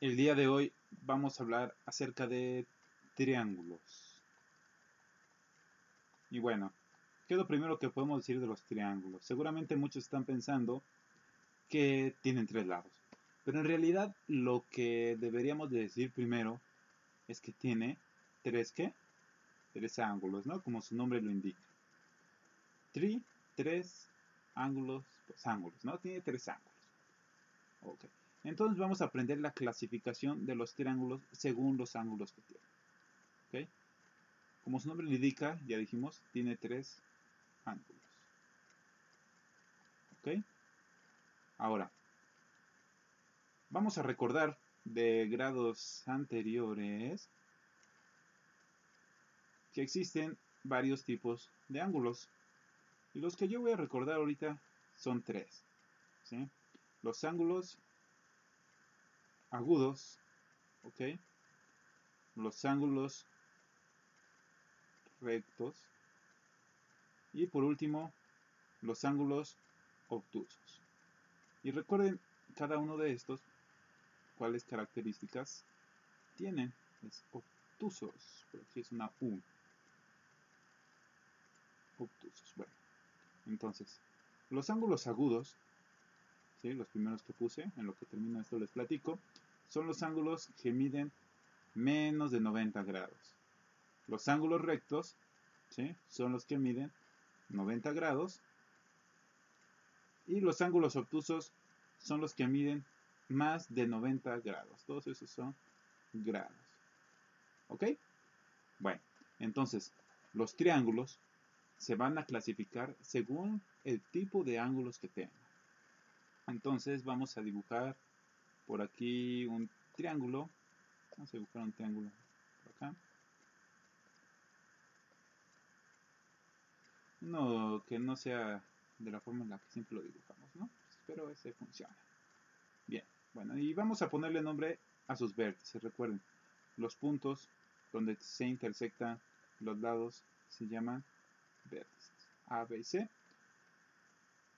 El día de hoy vamos a hablar acerca de triángulos. Y bueno, ¿qué es lo primero que podemos decir de los triángulos? Seguramente muchos están pensando que tienen tres lados. Pero en realidad lo que deberíamos de decir primero es que tiene tres, ¿qué? Tres ángulos, ¿no? Como su nombre lo indica. Tres ángulos, pues ángulos, ¿no? Tiene tres ángulos. Ok. Entonces vamos a aprender la clasificación de los triángulos según los ángulos que tienen. ¿Ok? Como su nombre le indica, ya dijimos, tiene tres ángulos. ¿Ok? Ahora, vamos a recordar de grados anteriores que existen varios tipos de ángulos. Y los que yo voy a recordar ahorita son tres. ¿Sí? Los ángulos agudos, ¿ok? Los ángulos rectos y por último los ángulos obtusos. Y recuerden cada uno de estos cuáles características tienen. Es obtusos, por aquí es una U. Obtusos. Bueno, entonces los ángulos agudos, ¿sí? Los primeros que puse, en lo que termino esto les platico, son los ángulos que miden menos de 90 grados. Los ángulos rectos, ¿sí? Son los que miden 90 grados. Y los ángulos obtusos son los que miden más de 90 grados. Todos esos son grados. ¿Ok? Bueno, entonces, los triángulos se van a clasificar según el tipo de ángulos que tengan. Entonces vamos a dibujar por aquí un triángulo. Vamos a dibujar un triángulo por acá. Uno que no sea de la forma en la que siempre lo dibujamos, ¿no? Espero ese funcione. Bien, bueno, y vamos a ponerle nombre a sus vértices. Recuerden, los puntos donde se intersectan los lados se llaman vértices. A, B y C.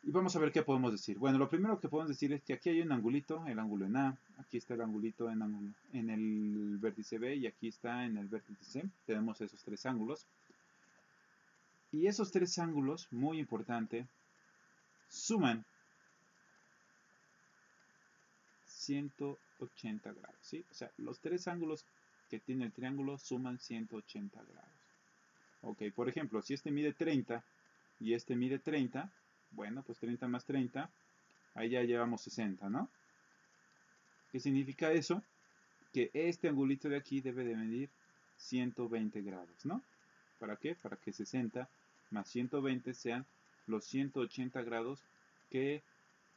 Y vamos a ver qué podemos decir. Bueno, lo primero que podemos decir es que aquí hay un angulito, el ángulo en A, aquí está el angulito en el vértice B y aquí está en el vértice C. Tenemos esos tres ángulos. Y esos tres ángulos, muy importante, suman 180 grados. ¿Sí? O sea, los tres ángulos que tiene el triángulo suman 180 grados. Ok, por ejemplo, si este mide 30 y este mide 30, bueno, pues 30 más 30, ahí ya llevamos 60, ¿no? ¿Qué significa eso? Que este angulito de aquí debe de medir 120 grados, ¿no? ¿Para qué? Para que 60 más 120 sean los 180 grados que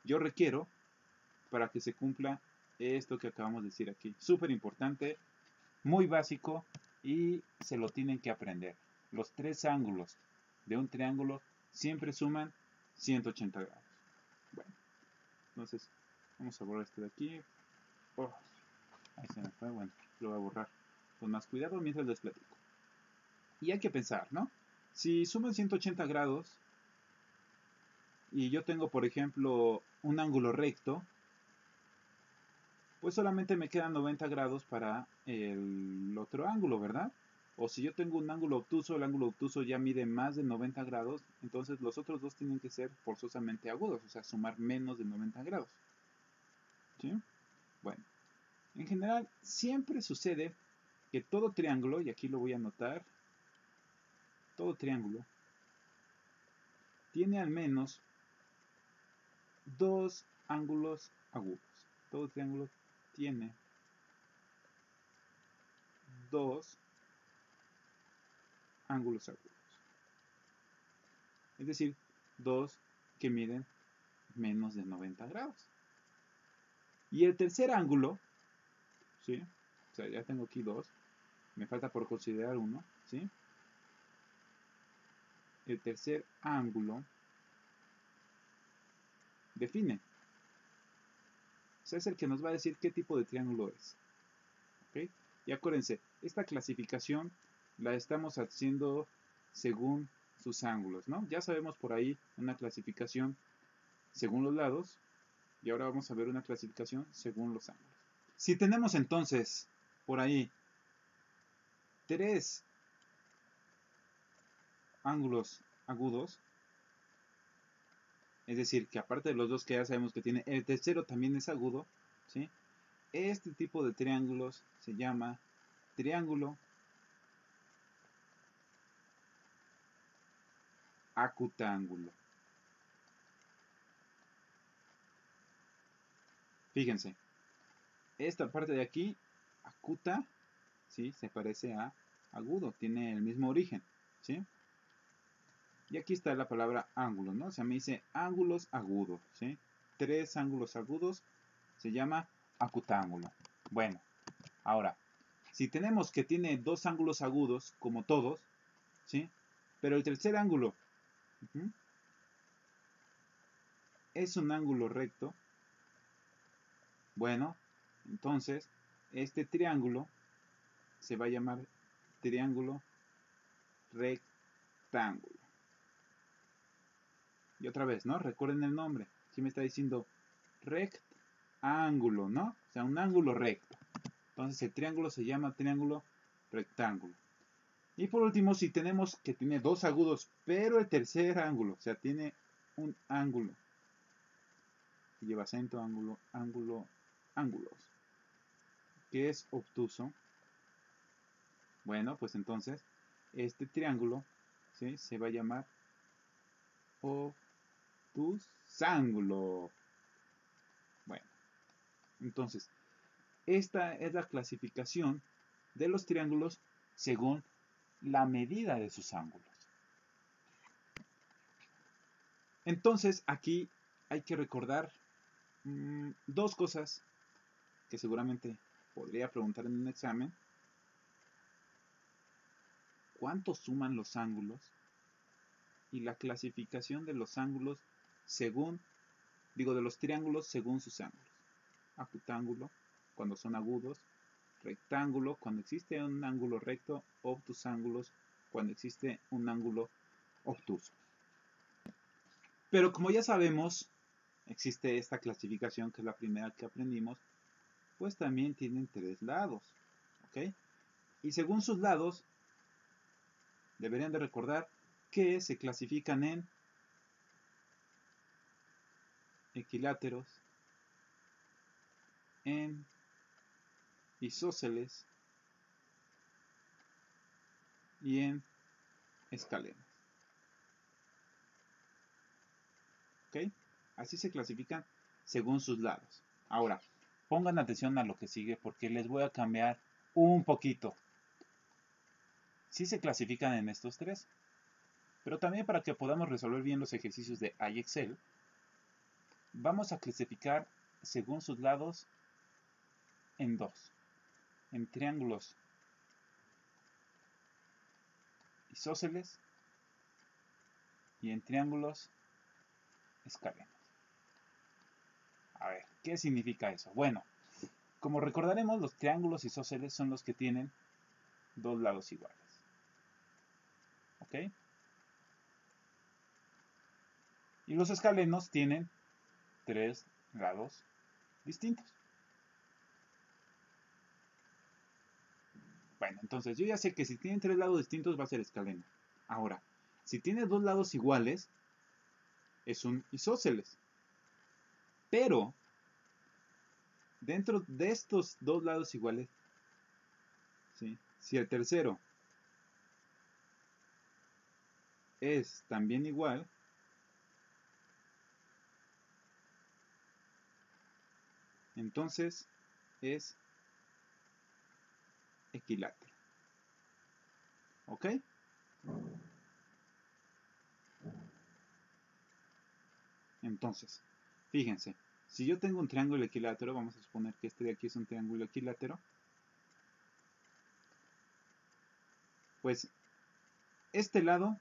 yo requiero para que se cumpla esto que acabamos de decir aquí. Súper importante, muy básico y se lo tienen que aprender. Los tres ángulos de un triángulo siempre suman 180 grados. Bueno, entonces vamos a borrar esto de aquí. Oh, ahí se me fue, bueno, lo voy a borrar con más cuidado mientras les platico. Y hay que pensar, ¿no? Si suman 180 grados y yo tengo, por ejemplo, un ángulo recto, pues solamente me quedan 90 grados para el otro ángulo, ¿verdad? O si yo tengo un ángulo obtuso, el ángulo obtuso ya mide más de 90 grados, entonces los otros dos tienen que ser forzosamente agudos, o sea, sumar menos de 90 grados. ¿Sí? Bueno, en general siempre sucede que todo triángulo, y aquí lo voy a anotar, todo triángulo tiene al menos dos ángulos agudos. Todo triángulo tiene dos ángulos agudos. Es decir, dos que miden menos de 90 grados. Y el tercer ángulo, ¿sí? O sea, ya tengo aquí dos. Me falta por considerar uno, ¿sí? El tercer ángulo define. O sea, es el que nos va a decir qué tipo de triángulo es. ¿Ok? Y acuérdense, esta clasificación la estamos haciendo según sus ángulos, ¿no? Ya sabemos por ahí una clasificación según los lados y ahora vamos a ver una clasificación según los ángulos. Si tenemos entonces por ahí 3 ángulos agudos, es decir, que aparte de los dos que ya sabemos que tiene, el tercero también es agudo, ¿sí? Este tipo de triángulos se llama triángulo acutángulo. Fíjense, esta parte de aquí, acuta, ¿sí? Se parece a agudo, tiene el mismo origen, ¿sí? Y aquí está la palabra ángulo, ¿no? O sea, me dice ángulos agudos, ¿sí? 3 ángulos agudos se llama acutángulo. Bueno, ahora, si tenemos que tiene 2 ángulos agudos, como todos, ¿sí? Pero el tercer ángulo es un ángulo recto, bueno, entonces este triángulo se va a llamar triángulo rectángulo. Y otra vez, ¿no? Recuerden el nombre. Aquí me está diciendo rectángulo, ¿no? O sea, un ángulo recto. Entonces el triángulo se llama triángulo rectángulo. Y por último, si tenemos que tiene 2 agudos, pero el tercer ángulo, o sea, tiene un ángulo, que lleva acento, ángulo, ángulos, que es obtuso, bueno, pues entonces este triángulo, ¿sí? Se va a llamar obtusángulo. Bueno, entonces, esta es la clasificación de los triángulos según la medida de sus ángulos. Entonces, aquí hay que recordar dos cosas que seguramente podría preguntar en un examen. ¿Cuánto suman los ángulos? Y la clasificación de los ángulos según, de los triángulos según sus ángulos. Acutángulo, cuando son agudos. Rectángulo, cuando existe un ángulo recto. Obtusángulos, cuando existe un ángulo obtuso. Pero como ya sabemos, existe esta clasificación que es la primera que aprendimos, pues también tienen 3 lados, ¿ok? Y según sus lados, deberían de recordar que se clasifican en equiláteros, en isósceles y en escalenos. ¿Ok? Así se clasifican según sus lados. Ahora, pongan atención a lo que sigue porque les voy a cambiar un poquito. Sí se clasifican en estos 3, pero también para que podamos resolver bien los ejercicios de iExcel, vamos a clasificar según sus lados en 2, en triángulos isósceles y en triángulos escalenos. A ver, ¿qué significa eso? Bueno, como recordaremos, los triángulos isósceles son los que tienen 2 lados iguales. ¿Ok? Y los escalenos tienen 3 lados distintos. Bueno, entonces yo ya sé que si tienen 3 lados distintos va a ser escaleno. Ahora, si tiene 2 lados iguales, es un isósceles. Pero, dentro de estos 2 lados iguales, ¿sí? Si el tercero es también igual, entonces es equilátero. ¿Ok? Entonces, fíjense, si yo tengo un triángulo equilátero, vamos a suponer que este de aquí es un triángulo equilátero, pues este lado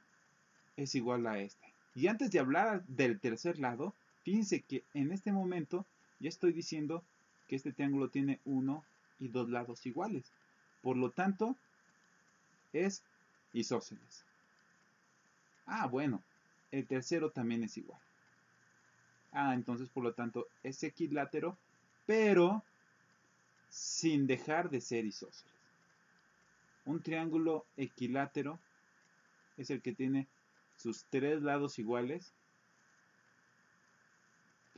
es igual a este. Y antes de hablar del tercer lado, fíjense que en este momento ya estoy diciendo que este triángulo tiene 1 y 2 lados iguales. Por lo tanto, es isósceles. Ah, bueno, el tercero también es igual. Ah, entonces por lo tanto es equilátero, pero sin dejar de ser isósceles. Un triángulo equilátero es el que tiene sus tres lados iguales,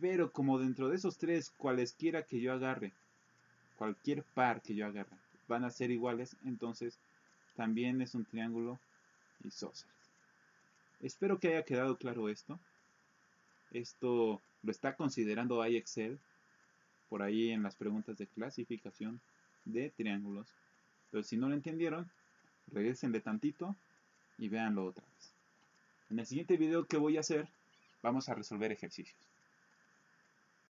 pero como dentro de esos tres, cualesquiera que yo agarre, cualquier par que yo agarre, van a ser iguales, entonces también es un triángulo isósceles. Espero que haya quedado claro esto. Esto lo está considerando iExcel por ahí en las preguntas de clasificación de triángulos. Pero si no lo entendieron, regresen de tantito y véanlo otra vez. En el siguiente video que voy a hacer, vamos a resolver ejercicios.